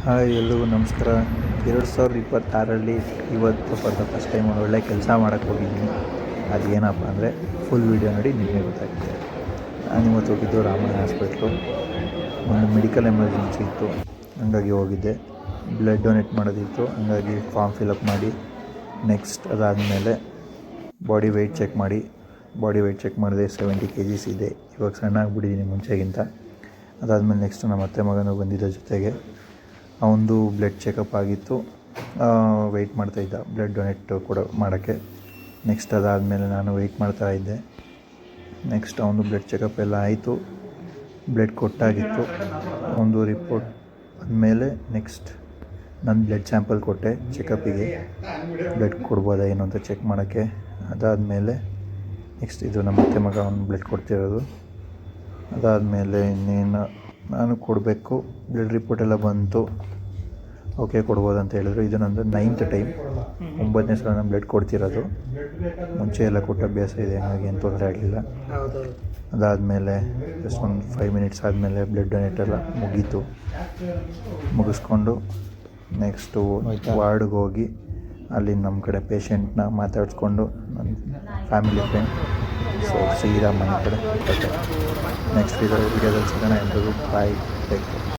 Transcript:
Hi ಎಲ್ರಿಗೂ ನಮಸ್ಕಾರ. 2026ರಲ್ಲಿ ಇವತ್ತು ಫಾರ್ ದ ಫಸ್ಟ್ ಟೈಮ್ ಒಂದು ಒಳ್ಳೆ ಕೆಲಸ ಮಾಡೋಕ್ಕೆ ಹೋಗಿದ್ದೀನಿ. ಅದೇನಪ್ಪ ಅಂದರೆ ಫುಲ್ ವೀಡಿಯೋ ನೋಡಿ ನಿಮಗೆ ಗೊತ್ತಾಗುತ್ತೆ. ನಾನು ಇವತ್ತು ಹೋಗಿದ್ದು ರಾಮಾಯಣ ಹಾಸ್ಪಿಟ್ಲು. ಒಂದು ಮೆಡಿಕಲ್ ಎಮರ್ಜೆನ್ಸಿ ಇತ್ತು, ಹಂಗಾಗಿ ಹೋಗಿದ್ದೆ. ಬ್ಲಡ್ ಡೊನೇಟ್ ಮಾಡೋದಿತ್ತು, ಹಂಗಾಗಿ ಫಾರ್ಮ್ ಫಿಲಪ್ ಮಾಡಿ ನೆಕ್ಸ್ಟ್ ಅದಾದಮೇಲೆ ಬಾಡಿ ವೆಯ್ಟ್ ಚೆಕ್ ಮಾಡಿದೆ. 70 kgs ಇದೆ. ಇವಾಗ ಸಣ್ಣ ಆಗಿಬಿಟ್ಟಿದ್ದೀನಿ ಮುಂಚೆಗಿಂತ. ಅದಾದಮೇಲೆ ನೆಕ್ಸ್ಟ್ ನಮ್ಮ ಅತ್ತೆ ಮಗನೂ ಬಂದಿದ್ದ ಜೊತೆಗೆ. ಅವನದು ಬ್ಲಡ್ ಚೆಕಪ್ ಆಗಿತ್ತು, ವೆಯ್ಟ್ ಮಾಡ್ತಾಯಿದ್ದ ಬ್ಲಡ್ ಡೊನೇಟ್ ಮಾಡೋಕ್ಕೆ. ನೆಕ್ಸ್ಟ್ ಅದಾದಮೇಲೆ ನಾನು ವೆಯ್ಟ್ ಮಾಡ್ತಾಯಿದ್ದೆ. ನೆಕ್ಸ್ಟ್ ಅವನು ಬ್ಲಡ್ ಚೆಕಪ್ ಎಲ್ಲ ಆಯಿತು, ಬ್ಲಡ್ ಕೊಟ್ಟಾಗಿತ್ತು. ಒಂದು ರಿಪೋರ್ಟ್ ಆದಮೇಲೆ ನೆಕ್ಸ್ಟ್ ನನ್ನ ಬ್ಲಡ್ ಸ್ಯಾಂಪಲ್ ಕೊಟ್ಟೆ ಚೆಕಪ್ಪಿಗೆ, ಬ್ಲಡ್ ಕೊಡ್ಬೋದಾ ಏನು ಅಂತ ಚೆಕ್ ಮಾಡೋಕ್ಕೆ. ಅದಾದಮೇಲೆ ನೆಕ್ಸ್ಟ್ ಇದು ನಮ್ಮ ಅತ್ತೆ ಮಗ ಅವ್ನು ಬ್ಲಡ್ ಕೊಡ್ತಿರೋದು. ಅದಾದಮೇಲೆ ಇನ್ನೇನು ನಾನು ಕೊಡಬೇಕು. ಬ್ಲಡ್ ರಿಪೋರ್ಟ್ ಎಲ್ಲ ಬಂತು, ಓಕೆ ಕೊಡ್ಬೋದು ಅಂತ ಹೇಳಿದ್ರು. ಇದು ನಂದು 9th ಟೈಮ್, 9ನೇ ಸಲ ನಾನು ಬ್ಲಡ್ ಕೊಡ್ತಿರೋದು. ಮುಂಚೆ ಎಲ್ಲ ಕೊಟ್ಟ ಅಭ್ಯಾಸ ಇದೆ, ಹಾಗಾಗಿ ಏನು ತೊಂದರೆ ಆಗಲಿಲ್ಲ. ಅದಾದಮೇಲೆ ಜಸ್ಟ್ ಒಂದು 5 minutes ಆದಮೇಲೆ ಬ್ಲಡ್ ಡೊನೇಟ್ ಎಲ್ಲ ಮುಗಿಸ್ಕೊಂಡು ನೆಕ್ಸ್ಟು ವಾರ್ಡ್ಗೆ ಹೋಗಿ ಅಲ್ಲಿ ನಮ್ಮ ಕಡೆ ಪೇಷಂಟ್ನ ಮಾತಾಡಿಸ್ಕೊಂಡು ನನ್ನ ಫ್ಯಾಮಿಲಿ ಫ್ರೆಂಡ್ ಸೀದಾ ಮನೆ ಕಡೆ. ನೆಕ್ಸ್ಟ್ ವಿಡಿಯೋದಲ್ಲಿ ಸಿಗೋಣ. ಎಲ್ರಿಗೂ ಬಾಯ್, ಟೇಕ್ ಕೇರ್.